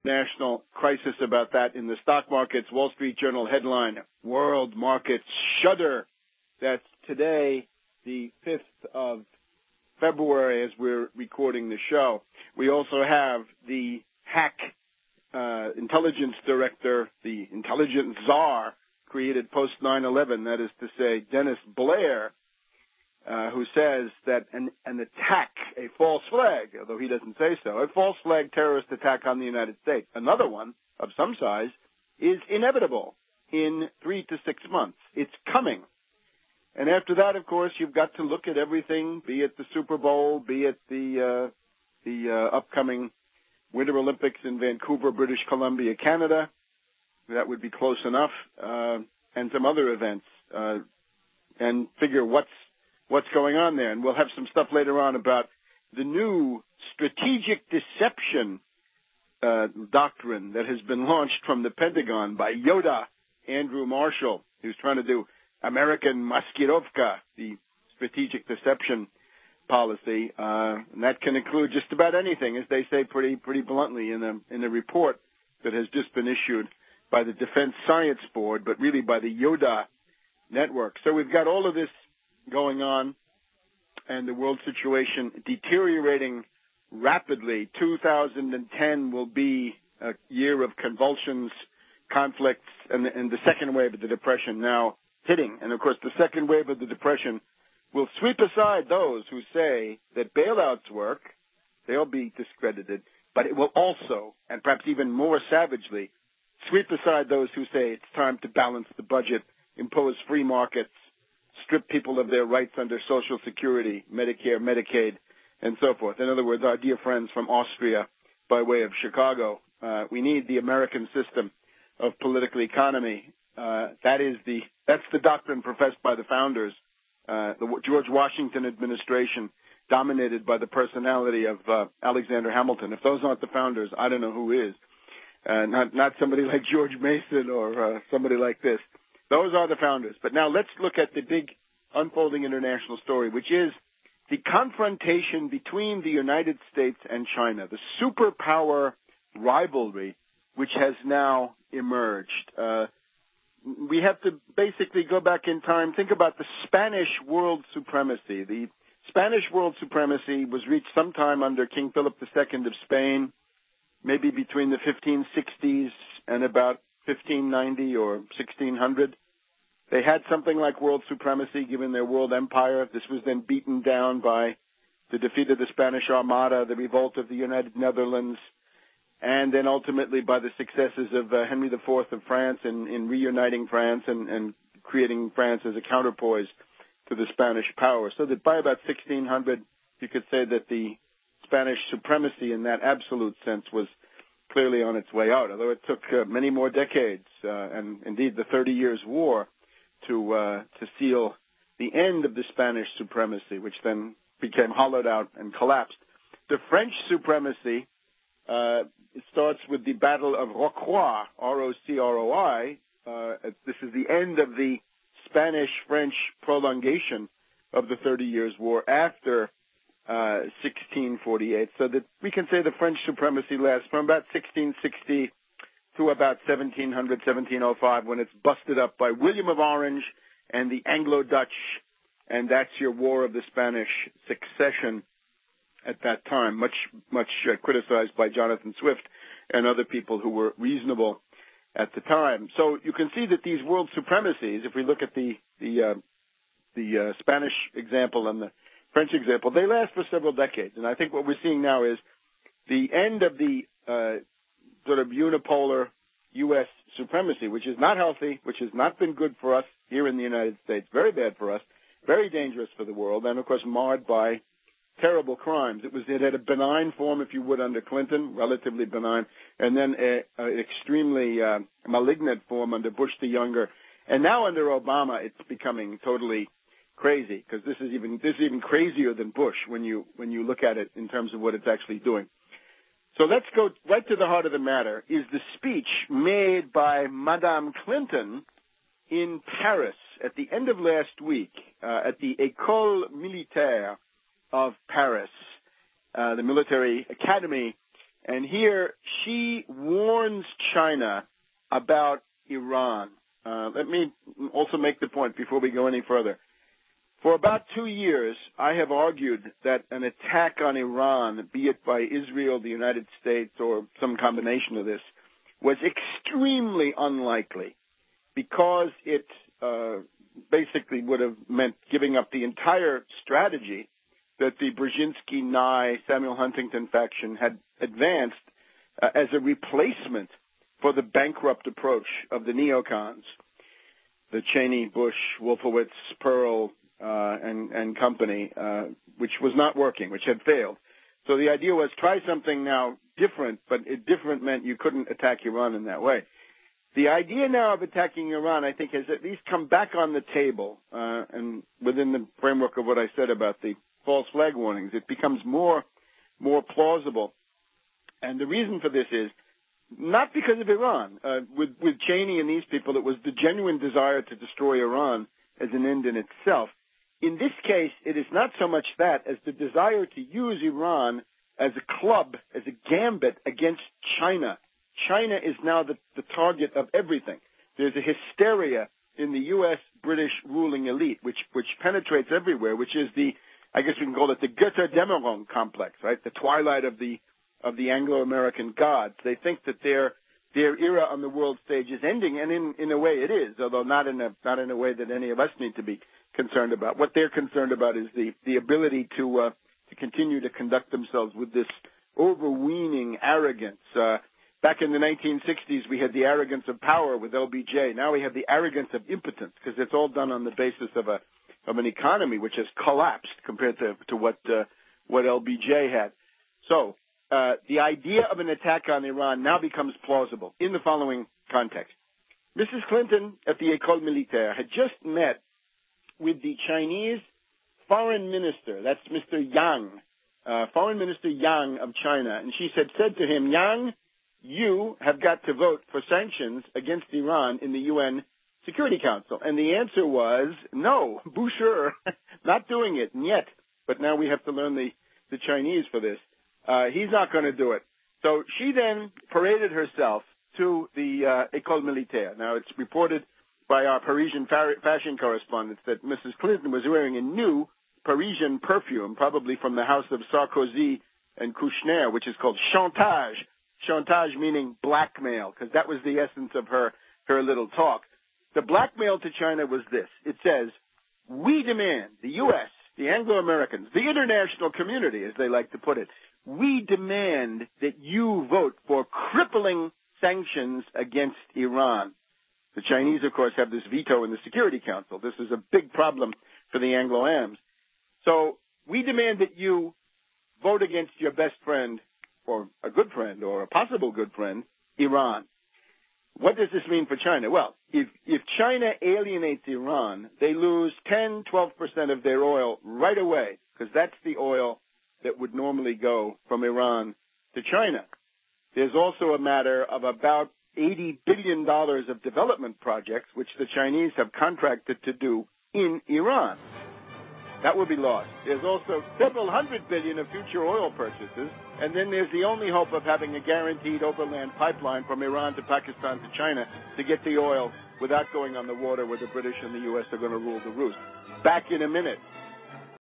national crisis about that in the stock markets. Wall Street Journal headline, World Markets Shudder. That's today, the 5th of February, as we're recording the show. We also have the hack intelligence director, the intelligence czar, created post 9/11, that is to say, Dennis Blair, who says that an attack, a false flag, although he doesn't say so, a false flag terrorist attack on the United States, another one of some size, is inevitable in 3 to 6 months. It's coming. And after that, of course, you've got to look at everything, be it the Super Bowl, be it the upcoming Winter Olympics in Vancouver, British Columbia, Canada. That would be close enough, and some other events, and figure what's going on there. And we'll have some stuff later on about the new strategic deception doctrine that has been launched from the Pentagon by Yoda Andrew Marshall, who's trying to do American Maskirovka, the strategic deception policy, and that can include just about anything, as they say pretty bluntly in a report that has just been issued by the Defense Science Board, but really by the Yoda network. So we've got all of this going on, and the world situation deteriorating rapidly. 2010 will be a year of convulsions, conflicts, and the second wave of the Depression now hitting. And, of course, the second wave of the Depression will sweep aside those who say that bailouts work. They'll be discredited. But it will also, and perhaps even more savagely, sweep aside those who say it's time to balance the budget, impose free markets, strip people of their rights under Social Security, Medicare, Medicaid, and so forth. In other words, our dear friends from Austria by way of Chicago, we need the American system of political economy. That's the doctrine professed by the founders, the George Washington administration, dominated by the personality of Alexander Hamilton. If those aren't the founders, I don't know who is. Not somebody like George Mason or somebody like this. Those are the founders. But now let's look at the big unfolding international story, which is the confrontation between the United States and China, the superpower rivalry which has now emerged. We have to basically go back in time, think about the Spanish world supremacy. The Spanish world supremacy was reached sometime under King Philip II of Spain, maybe between the 1560s and about 1590 or 1600. They had something like world supremacy given their world empire. This was then beaten down by the defeat of the Spanish Armada, the revolt of the United Netherlands, and then ultimately by the successes of Henry IV of France in reuniting France and creating France as a counterpoise to the Spanish power. So that by about 1600, you could say that the Spanish supremacy in that absolute sense was clearly on its way out, although it took many more decades, and indeed the 30 Years' War, to seal the end of the Spanish supremacy, which then became hollowed out and collapsed. The French supremacy starts with the Battle of Rocroi, R-O-C-R-O-I. This is the end of the Spanish-French prolongation of the 30 Years' War after 1648, so that we can say the French supremacy lasts from about 1660 to about 1700, 1705, when it's busted up by William of Orange and the Anglo-Dutch, and that's your War of the Spanish Succession at that time, much criticized by Jonathan Swift and other people who were reasonable at the time. So you can see that these world supremacies, if we look at the Spanish example and the French example, they last for several decades. And I think what we're seeing now is the end of the sort of unipolar U.S. supremacy, which is not healthy, which has not been good for us here in the United States, very bad for us, very dangerous for the world, and, of course, marred by terrible crimes. It had a benign form, if you would, under Clinton, relatively benign, and then an extremely malignant form under Bush the Younger. And now under Obama, it's becoming totally crazy, because this is even crazier than Bush when you look at it in terms of what it's actually doing. So let's go right to the heart of the matter, is the speech made by Madame Clinton in Paris at the end of last week at the École Militaire of Paris, the military academy, And here she warns China about Iran. Let me also make the point before we go any further. For about 2 years, I have argued that an attack on Iran, be it by Israel, the United States, or some combination of this, was extremely unlikely because it basically would have meant giving up the entire strategy that the Brzezinski-Nye, Samuel Huntington faction had advanced as a replacement for the bankrupt approach of the neocons, the Cheney, Bush, Wolfowitz, Pearl, and company, which was not working, which had failed. So the idea was try something now different, but different meant you couldn't attack Iran in that way. The idea now of attacking Iran, I think, has at least come back on the table, and within the framework of what I said about the false flag warnings, it becomes more plausible. And the reason for this is not because of Iran. With Cheney and these people, it was the genuine desire to destroy Iran as an end in itself. In this case, it is not so much that as the desire to use Iran as a club, as a gambit against China. China is now the target of everything. There's a hysteria in the U.S. British ruling elite, which penetrates everywhere, which is I guess we can call it the Götterdämmerung complex, right? The twilight of the Anglo-American gods. They think that their era on the world stage is ending, and in a way it is, although not in a way that any of us need to be concerned about. What they're concerned about is the ability to continue to conduct themselves with this overweening arrogance. Back in the 1960s, we had the arrogance of power with LBJ. Now we have the arrogance of impotence, because it's all done on the basis of an economy which has collapsed compared to what LBJ had. So the idea of an attack on Iran now becomes plausible in the following context. Mrs. Clinton at the École Militaire had just met with the Chinese foreign minister, that's Mr. Yang, Foreign Minister Yang of China, and she said to him, Yang, you have got to vote for sanctions against Iran in the UN Security Council. And the answer was, no, Boucher, not doing it, yet. But now we have to learn the Chinese for this. He's not going to do it. So she then paraded herself to the École Militaire. Now, it's reported by our Parisian fashion correspondents that Mrs. Clinton was wearing a new Parisian perfume, probably from the house of Sarkozy and Kouchner, which is called Chantage. Chantage meaning blackmail, because that was the essence of her little talk. The blackmail to China was this. It says, we demand, the U.S., the Anglo-Americans, the international community, as they like to put it, we demand that you vote for crippling sanctions against Iran. The Chinese, of course, have this veto in the Security Council. This is a big problem for the Anglo-Ams. So we demand that you vote against your best friend, or a good friend, or a possible good friend, Iran. What does this mean for China? Well, if China alienates Iran, they lose 10, 12% of their oil right away, because that's the oil that would normally go from Iran to China. There's also a matter of about $80 billion of development projects, which the Chinese have contracted to do in Iran. That will be lost. There's also several hundred billion of future oil purchases, and then there's the only hope of having a guaranteed overland pipeline from Iran to Pakistan to China to get the oil without going on the water where the British and the U.S. are going to rule the roost. Back in a minute.